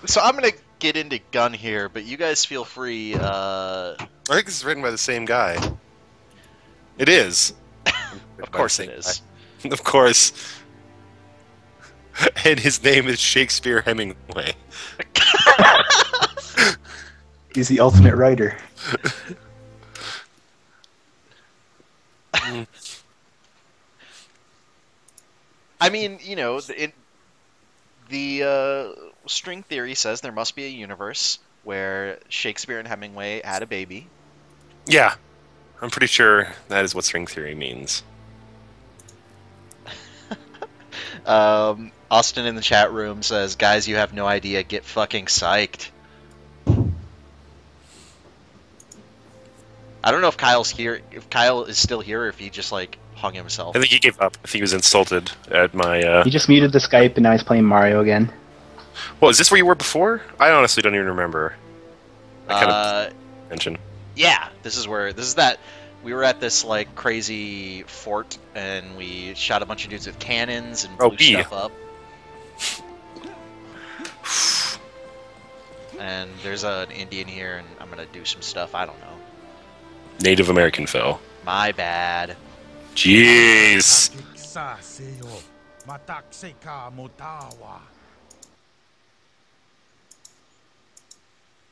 So I'm gonna get into gun here, but you guys feel free. I think this is written by the same guy. It is. Of course it is. Of course. And his name is Shakespeare Hemingway. He's the ultimate writer. I mean, you know, the string theory says there must be a universe where Shakespeare and Hemingway had a baby. Yeah. I'm pretty sure that is what string theory means. Austin in the chat room says, "Guys, you have no idea. Get fucking psyched." I don't know if Kyle's here. If Kyle is still here, or if he just like hung himself. I think he gave up. I think he was insulted at my. He just muted the Skype and now he's playing Mario again. Well, is this where you were before? I honestly don't even remember. I kind of mentioned. Yeah, this is that. We were at this like crazy fort, and we shot a bunch of dudes with cannons and blew stuff up. And there's an Indian here, and I'm gonna do some stuff. I don't know. Native American Phil. My bad. Jeez.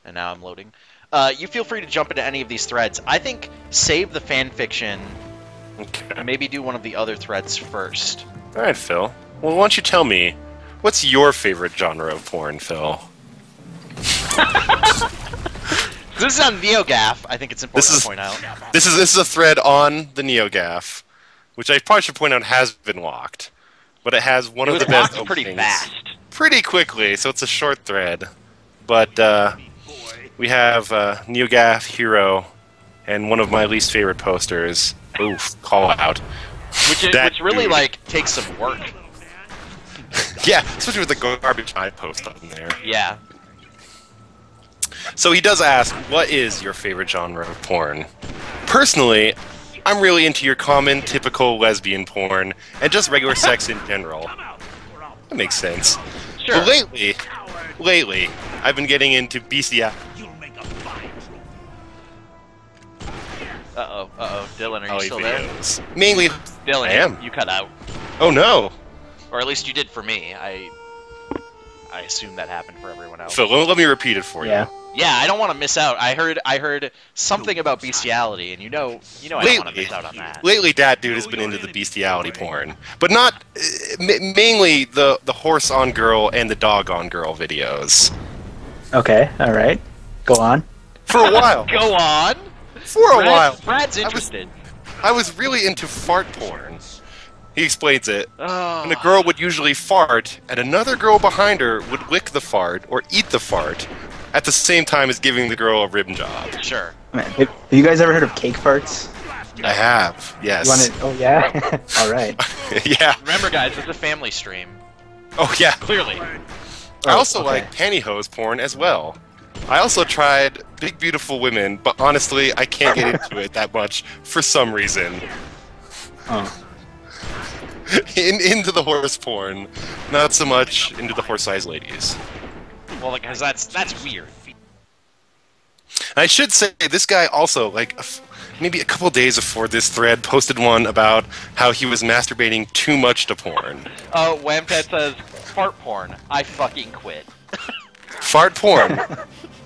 And now I'm loading. You feel free to jump into any of these threads. I think save the fan fiction. Okay. And maybe do one of the other threads first. All right, Phil. Well, why don't you tell me, what's your favorite genre of porn, Phil? This is on NeoGAF. I think it's important to point out. This is a thread on the NeoGAF, which I probably should point out has been locked, but it has one of the best openings. Pretty fast. Pretty quickly, so it's a short thread. But we have NeoGAF Hero and one of my least favorite posters. Oof, call out. Which really like takes some work. Yeah, especially with the garbage I post on there. Yeah. So he does ask, what is your favorite genre of porn? Personally, I'm really into your common, typical lesbian porn, and just regular sex in general. That makes sense. Sure. But lately, I've been getting into bestiality. Uh-oh. Dylan, are you still videos. there? Mainly, Dylan, I am. You cut out. Oh no! Or at least you did for me. I assume that happened for everyone else. So let me repeat it for you. Yeah, I don't want to miss out. I heard something about bestiality, and you know I don't want to miss out on that. Lately, that dude has been into the bestiality porn, but not mainly the horse on girl and the dog on girl videos. Okay, all right, go on. For a while. Go on. For a while. Brad's interested. I was really into fart porn. He explains it. Oh. And a girl would usually fart, and another girl behind her would lick the fart or eat the fart at the same time as giving the girl a rib job. Sure. Man, have you guys ever heard of cake farts? I have, yes. You want it? Oh yeah. All right. Yeah. Remember, guys, it's a family stream. Oh yeah. Clearly. I also like pantyhose porn as well. I also tried Big Beautiful Women, but honestly, I can't get into it that much for some reason. Oh. Into the horse porn, not so much into the horse-sized ladies. Well, because that's weird. I should say, this guy also, like, maybe a couple days before this thread, posted one about how he was masturbating too much to porn. Oh, Whamcat says, fart porn. I fucking quit. Fart porn.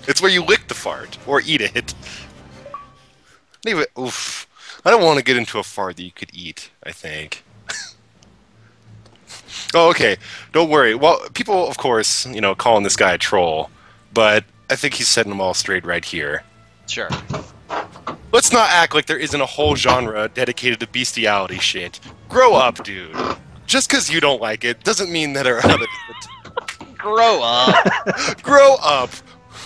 It's where you lick the fart, or eat it. Anyway, oof. I don't want to get into a fart that you could eat, I think. Oh, okay. Don't worry. Well, people, of course, calling this guy a troll, but I think he's setting them all straight right here. Sure. Let's not act like there isn't a whole genre dedicated to bestiality shit. Grow up, dude. Just because you don't like it doesn't mean that there are others. Grow up. Grow up.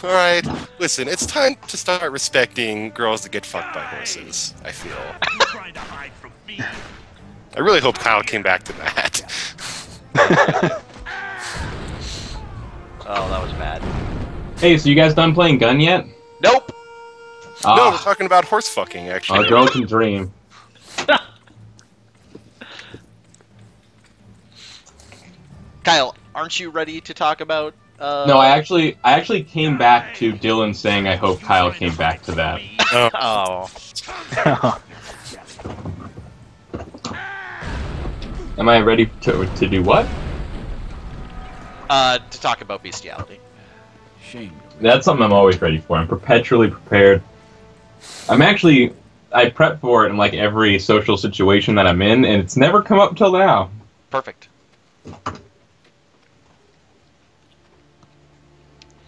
All right. Listen, it's time to start respecting girls that get fucked by horses, I feel. I really hope Kyle came back to that. Oh, that was bad. Hey, so you guys done playing gun yet? Nope. No, we're talking about horse fucking, actually. A girl can dream. Kyle, aren't you ready to talk about No, I actually came back to Dylan saying I hope Kyle came back to that. Oh. Am I ready to do what? To talk about bestiality. That's something I'm always ready for. I'm perpetually prepared. I prep for it in like every social situation that I'm in, and it's never come up till now. Perfect.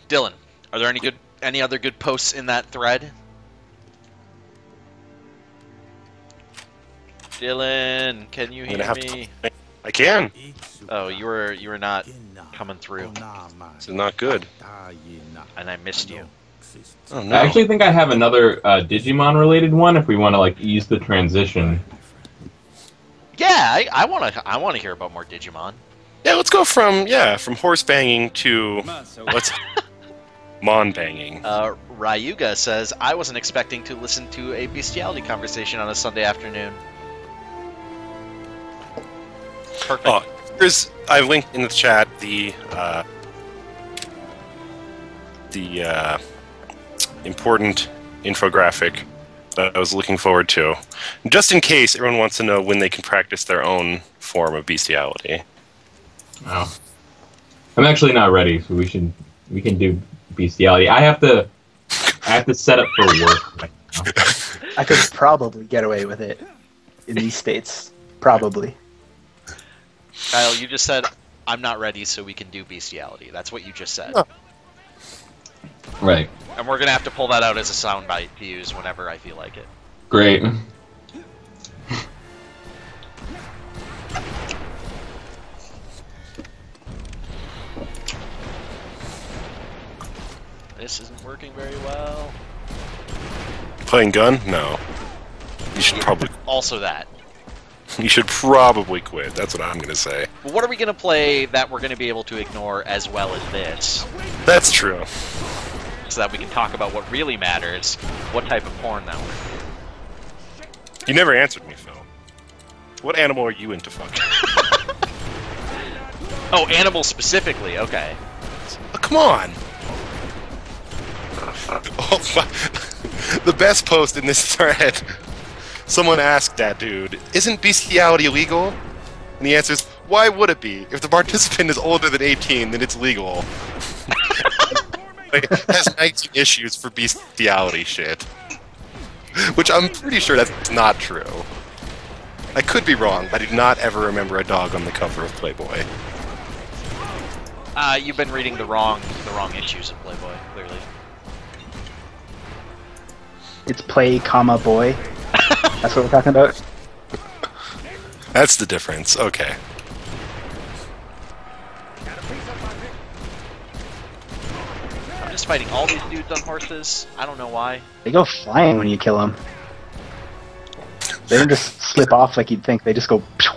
Dylan, are there any other good posts in that thread? Dylan, can you hear me? I can. Oh, you were not coming through, This is not good. and I missed you. Oh no. I actually think I have another Digimon-related one if we want to like ease the transition. Yeah, I wanna hear about more Digimon. Yeah, let's go from horse banging to let's mon banging. Ryuga says, I wasn't expecting to listen to a bestiality conversation on a Sunday afternoon. Perfect. Oh, I linked in the chat the important infographic that I was looking forward to, just in case everyone wants to know when they can practice their own form of bestiality. Oh. I'm actually not ready, so we can do bestiality. I have to set up for work right now. I could probably get away with it in these states. Probably. Kyle, you just said, I'm not ready, so we can do bestiality. That's what you just said. Oh. Right. And we're going to have to pull that out as a soundbite to use whenever I feel like it. Great. This isn't working very well. Playing gun? No. You should probably that. You should probably quit. That's what I'm gonna say. But what are we going to play that we're going to be able to ignore as well as this? That's true. So that we can talk about what really matters, what type of porn that we're. You never answered me, Phil. What animal are you into fucking? Oh, animals specifically, okay. Oh, come on! Oh, the best post in this thread. Someone asked that dude, isn't bestiality illegal? And the answer is, why would it be? If the participant is older than 18, then it's legal. It has 19 issues for bestiality shit. Which I'm pretty sure that's not true. I could be wrong, but I do not ever remember a dog on the cover of Playboy. You've been reading the wrong issues of Playboy, clearly. It's play, comma, boy. That's what we're talking about? That's the difference. Okay. I'm just fighting all these dudes on horses. I don't know why. They go flying when you kill them. They don't just slip off like you'd think. They just go... Pew!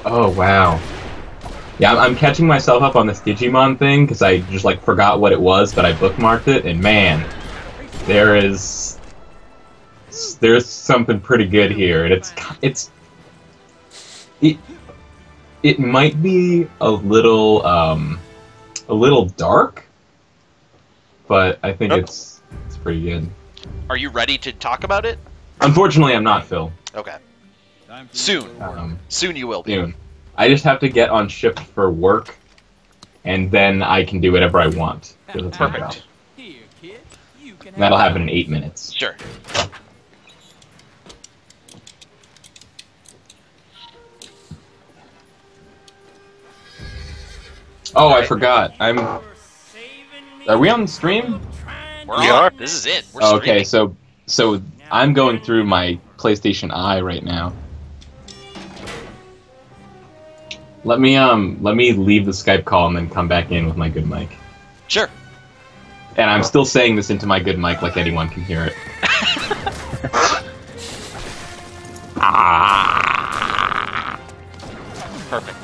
Oh, wow. Yeah, I'm catching myself up on this Digimon thing, because I just, like, forgot what it was, but I bookmarked it, and man, there's something pretty good here, and it might be a little dark, but I think it's pretty good. Are you ready to talk about it? Unfortunately, I'm not, Phil. Okay. Soon. Soon you will be. Soon. I just have to get on shift for work, and then I can do whatever I want. Perfect. And that'll happen in 8 minutes. Sure. Oh, I forgot. Are we on the stream? We are. This is it. We're Okay, streaming. so I'm going through my PlayStation Eye right now. Let me leave the Skype call and then come back in with my good mic. Sure. And I'm still saying this into my good mic like anyone can hear it. Perfect.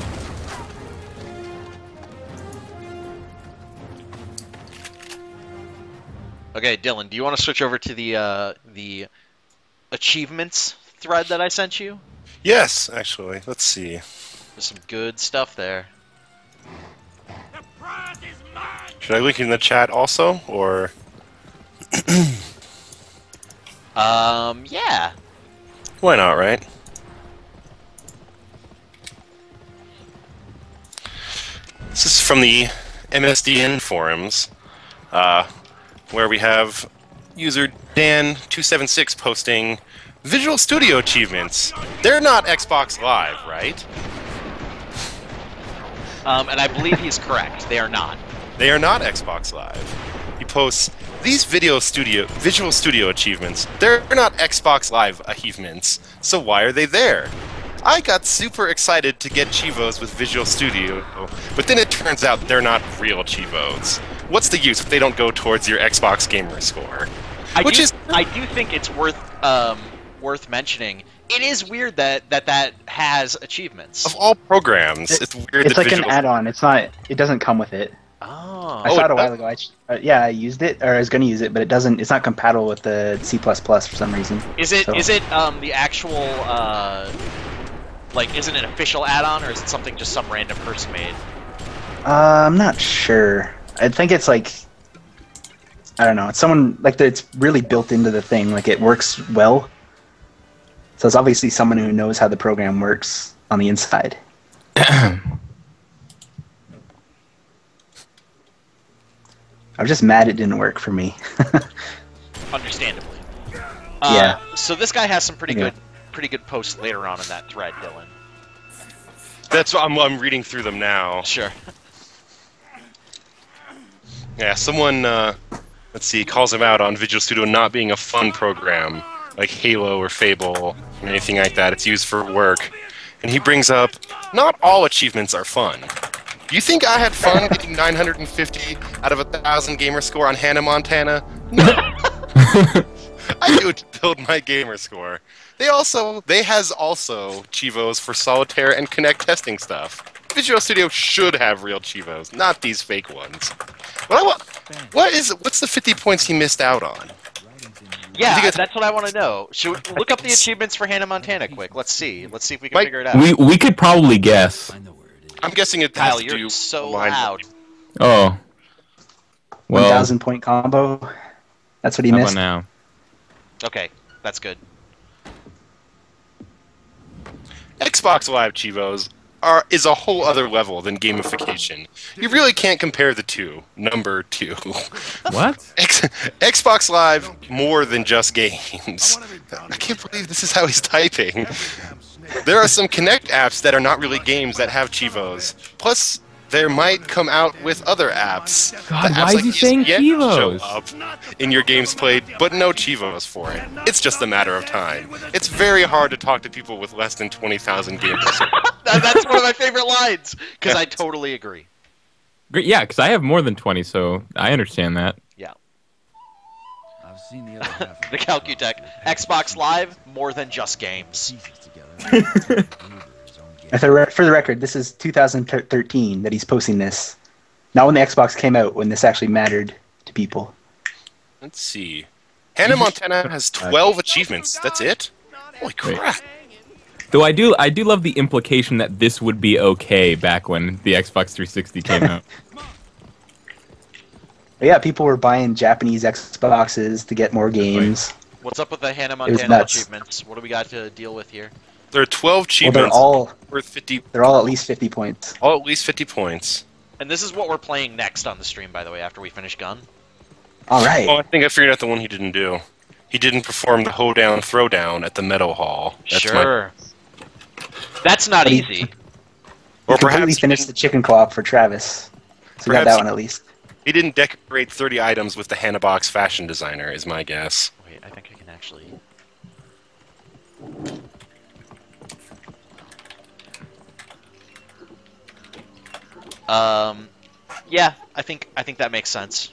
Okay, Dylan, do you want to switch over to the achievements thread that I sent you? Yes, actually. Let's see. There's some good stuff there. Should I link it in the chat also, or? Yeah. Why not, right? This is from the MSDN forums, where we have user Dan276 posting Visual Studio achievements. They're not Xbox Live, right? And I believe he's correct. They are not. They are not Xbox Live. He posts these Visual Studio achievements. They're not Xbox Live achievements. So why are they there? I got super excited to get Chivos with Visual Studio, but then it turns out they're not real Chivos. What's the use if they don't go towards your Xbox Gamerscore? I do think it's worth mentioning. It is weird that has achievements. Of all programs, it's weird. It's that like an add-on. It's not. It doesn't come with it. Oh. I saw it a while ago. I used it, or I was going to use it, but it doesn't. It's not compatible with the C++ for some reason. Is it the actual like, is it an official add-on, or is it something just some random person made? I'm not sure. I think it's like, I don't know. It's someone like it's really built into the thing. Like it works well. So it's obviously someone who knows how the program works on the inside. I was just mad it didn't work for me. Understandably. Yeah. So this guy has some pretty good posts later on in that thread, Dylan. That's what I'm reading through them now. Sure. Yeah, someone, let's see, calls him out on Visual Studio not being a fun program, like Halo or Fable, or anything like that. It's used for work. And he brings up, not all achievements are fun. Do you think I had fun getting 950 out of 1,000 gamer score on Hannah Montana? No. I do it to build my gamer score. They has also Chivos for solitaire and Connect testing stuff. Visual Studio should have real Chivos, not these fake ones. What's the 50 points he missed out on? Yeah, that's what I want to know. Should we look up the achievements for Hannah Montana quick? Let's see. Let's see if we can figure it out. We could probably guess. I'm guessing it Kyle, has to you're do so line- loud. Oh. Well, 1,000 point combo. That's what he how missed. about now? Okay, that's good. Xbox Live Chivos is a whole other level than gamification. You really can't compare the two. Number two. What? Xbox Live more than just games. I can't believe this is how he's typing. There are some Kinect apps that are not really games that have Chivos. Plus, there might come out with other apps. God, The apps why is like he saying ESPN Chivos? show up in your games played, but no Chivos for it. It's just a matter of time. It's very hard to talk to people with less than 20,000 gamers. That's one of my favorite lines, because I totally agree. Great, yeah, because I have more than 20, so I understand that. Yeah. I've seen the other half. The Calcutech. Xbox Live, more than just games. And for the record, this is 2013 that he's posting this. Not when the Xbox came out, when this actually mattered to people. Let's see. Hannah Montana has 12 achievements. That's it? Holy crap. Though I do love the implication that this would be okay back when the Xbox 360 came out. But yeah, people were buying Japanese Xboxes to get more games. What's up with the Hannah was Montana nuts. achievements? What do we got to deal with here? There are 12 Well, achievements worth 50. they're all at least 50 points. All at least 50 points. And this is what we're playing next on the stream, by the way, after we finish Gun. All right. Oh, I think I figured out the one he didn't do. He didn't perform the hoedown throwdown at the Meadow Hall. Sure. That's not easy. Or He completely perhaps finished the chicken co-op for Travis. So we got Perhaps that he- one at least. he didn't decorate 30 items with the Hannah Box fashion designer, is my guess. Wait, I think I can actually... Yeah, I think that makes sense.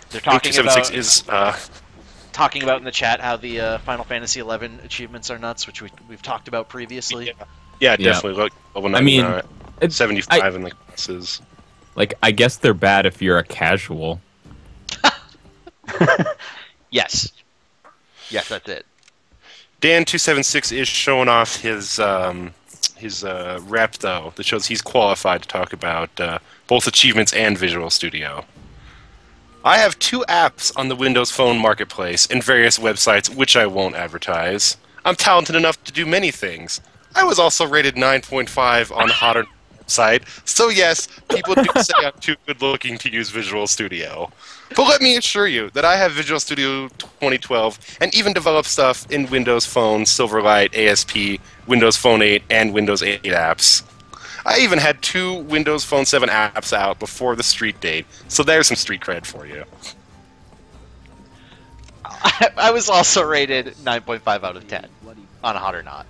They're talking 276 about is talking about in the chat how the Final Fantasy XI achievements are nuts, which we've talked about previously. yeah, definitely. Look, I mean, 75 in the classes. Like, I guess they're bad if you're a casual. Yes. Yes, that's it. Dan276 is showing off his rep, though, that shows he's qualified to talk about both achievements and Visual Studio. I have 2 apps on the Windows Phone Marketplace and various websites, which I won't advertise. I'm talented enough to do many things. I was also rated 9.5 on Hotter site, so yes, people do say I'm too good-looking to use Visual Studio. But let me assure you that I have Visual Studio 2012 and even developed stuff in Windows Phone, Silverlight, ASP, Windows Phone 8, and Windows 8 apps. I even had 2 Windows Phone 7 apps out before the street date, so there's some street cred for you. I was also rated 9.5 out of 10 on Hot or Not.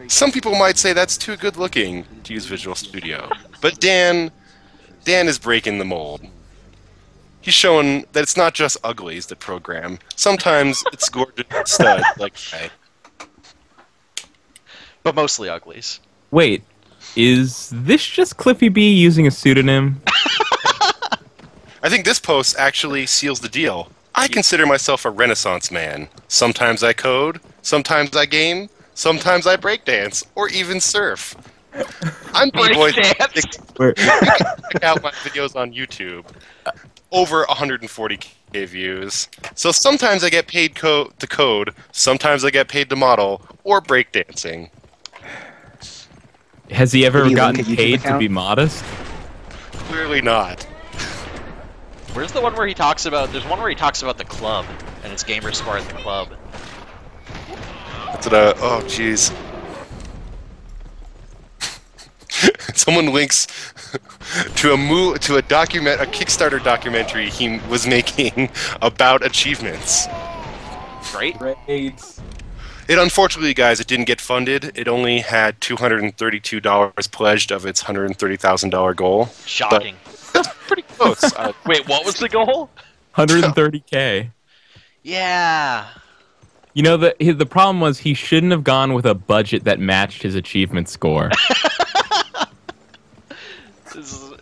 Some people might say that's too good looking to use Visual Studio, but Dan is breaking the mold. He's showing that it's not just uglies that program. Sometimes it's gorgeous studs like I. But mostly uglies. Wait, is this just Cliffy B using a pseudonym? I think this post actually seals the deal. I consider myself a Renaissance man. Sometimes I code, sometimes I game, sometimes I breakdance, or even surf. I'm B-Boy. Breakdance? Check out my videos on YouTube. Over 140K views. So sometimes I get paid to code, sometimes I get paid to model, or breakdancing. Has he ever Did he gotten link a YouTube paid to account? be modest? Clearly not. Where's the one where he talks about... There's one where he talks about the club, and it's Gamerscore at the club. That's what oh, jeez. Someone links to a Kickstarter documentary he was making about achievements. Great. It unfortunately, guys, it didn't get funded. It only had $232 pledged of its $130,000 goal. Shocking. That's pretty close. Wait, what was the goal? 130K. Yeah. You know, the problem was he shouldn't have gone with a budget that matched his achievement score.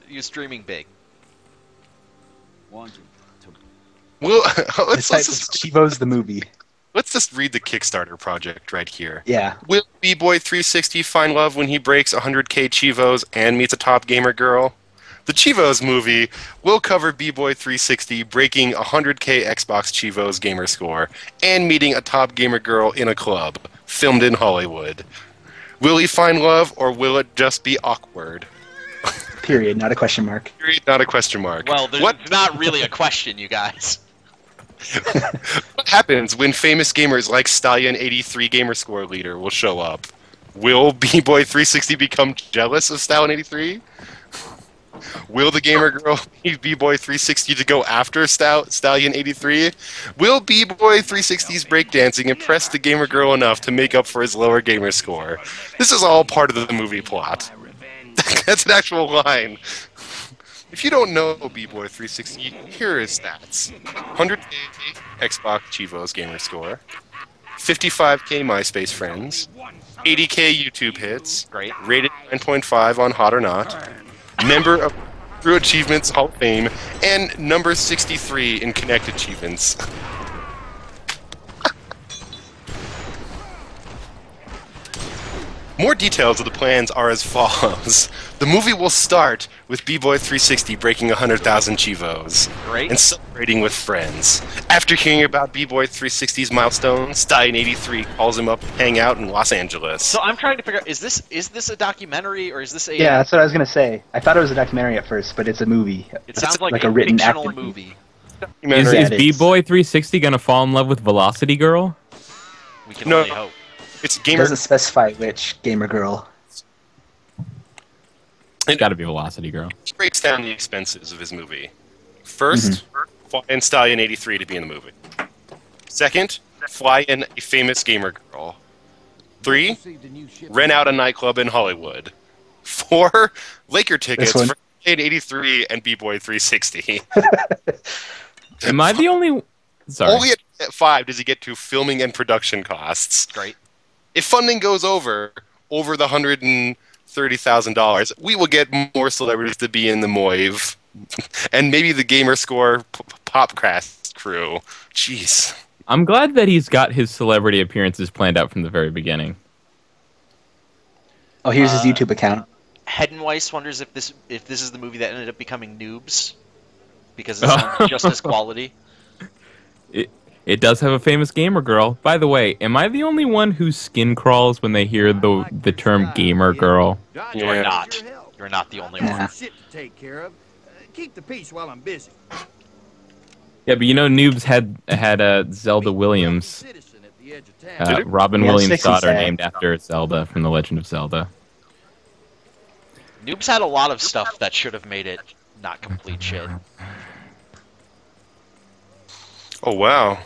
You're streaming big. Wanted to well, Besides Chivo's the movie. let's just read the Kickstarter project right here. Yeah. Will B-Boy360 find love when he breaks 100K Chivos and meets a top gamer girl? The Chivos movie will cover B-Boy360 breaking 100K Xbox Chivos gamer score and meeting a top gamer girl in a club, filmed in Hollywood. Will he find love, or will it just be awkward? Period, not a question mark. Period, not a question mark. Well, there's What not really a question, you guys. happens when famous gamers like Stallion83 Gamerscore leader will show up? Will B-Boy360 become jealous of Stallion83? Will the gamer girl need B-Boy360 to go after Stallion83? Will B-Boy360's breakdancing impress the gamer girl enough to make up for his lower gamer score? This is all part of the movie plot. That's an actual line. If you don't know B-Boy360, here are his stats. 100K Xbox Chivos gamer score, 55K MySpace friends, 80K YouTube hits, Great. rated 9.5 on Hot or Not, member of True Achievements Hall of Fame, and number 63 in Connect Achievements. More details of the plans are as follows. The movie will start with B-Boy360 breaking 100,000 Chivos Great. and celebrating with friends. After hearing about B-Boy360's milestone, Stallion83 calls him up to hang out in Los Angeles. So I'm trying to figure out, is this a documentary, or is this a... Yeah, that's what I was gonna say. I thought it was a documentary at first, but it's a movie. It sounds like a written fictional acted movie. Is, Yeah, is it is. B-Boy360 gonna fall in love with Velocity Girl? We can No. only hope. It's It gamer. doesn't specify which gamer girl. It's gotta be Velocity Girl. Breaks down the expenses of his movie. First, fly in Stallion83 to be in the movie. Second, fly in a famous gamer girl. 3, received a new ship. rent out a nightclub in Hollywood. 4, Laker tickets one. for Stallion83 and B-Boy360. Am I the only... Sorry. Only at 5 does he get to filming and production costs. Great. If funding goes over the $130,000, we will get more celebrities to be in the Moive, and maybe the Gamerscore Popcast crew. Jeez. I'm glad that he's got his celebrity appearances planned out from the very beginning. Oh, here's his YouTube account. Hedenweiss wonders if this is the movie that ended up becoming Noobs because it's on just as quality. It does have a famous gamer girl. By the way, am I the only one whose skin crawls when they hear the term gamer girl? You're not. You're not the only one. Shit to take care of. Keep the peace while I'm busy. Yeah, but you know, Noobs had Zelda Williams, Citizen at the edge of town. Robin Yeah, Williams' 60 daughter, sad. named after Zelda from The Legend of Zelda. Noobs had a lot of stuff that should have made it not complete shit. Oh wow.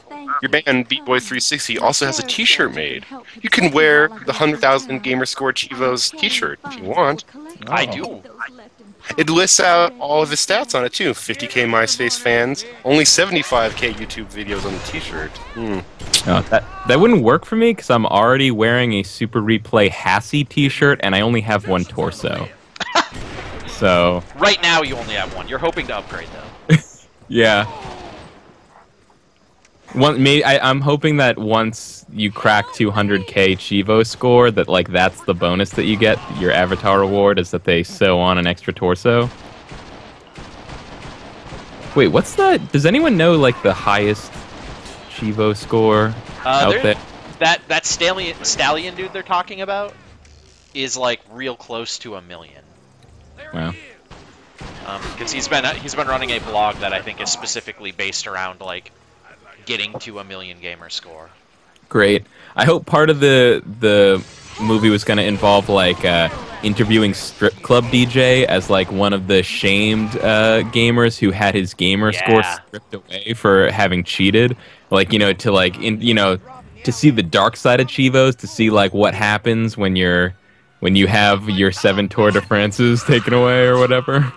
Your band B-Boy360 also has a t-shirt made. You can wear the 100,000 Gamerscore Chivos t-shirt if you want. I do. It lists out all of his stats on it too. 50k MySpace fans, only 75k YouTube videos on the t-shirt. No, that wouldn't work for me because I'm already wearing a Super Replay Hassie t-shirt and I only have one torso. So Right now, you only have one. You're hoping to upgrade, though. yeah. I'm hoping that once you crack 200k Chivo score, that like that's the bonus that you get. Your avatar reward is that they sew on an extra torso. Wait, what's that? Does anyone know like the highest Chivo score out there? That stallion dude they're talking about is like real close to 1 million. Wow. Because he's been running a blog that I think is specifically based around like getting to 1 million gamer score. Great. I hope part of the movie was going to involve like interviewing strip club DJ as like one of the shamed gamers who had his gamer score stripped away for having cheated. Like, you know, to like to see the dark side of Chivos, to see like what happens when you have your 7 Tour de France's taken away or whatever.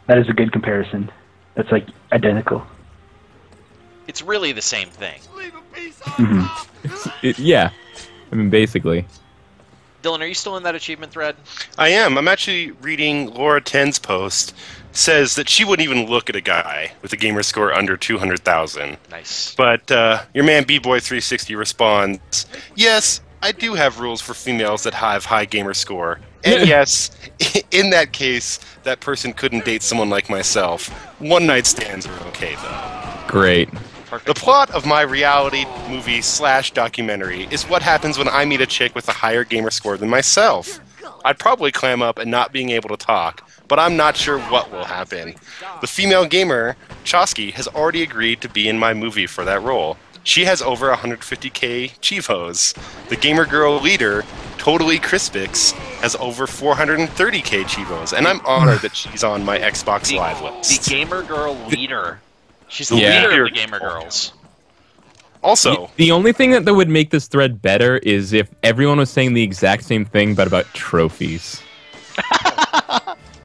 That is a good comparison. That's like identical. It's really the same thing. Yeah. I mean, basically. Dylan, are you still in that achievement thread? I am. I'm actually reading Laura 10's post. Says that she wouldn't even look at a guy with a gamer score under 200,000. Nice. But your man B-Boy360 responds, yes, I do have rules for females that have high gamer score. And yes, in that case, that person couldn't date someone like myself. One-night stands are okay, though. Great. The plot of my reality movie / documentary is what happens when I meet a chick with a higher gamer score than myself. I'd probably clam up and not being able to talk, but I'm not sure what will happen. The female gamer, Chosky, has already agreed to be in my movie for that role. She has over 150k Chivos. The gamer girl leader, Totally Crispix, has over 430k Chivos, and I'm honored that she's on my Xbox Live list. The gamer girl leader. She's the leader of the gamer girls. Also, the only thing that would make this thread better is if everyone was saying the exact same thing, but about trophies.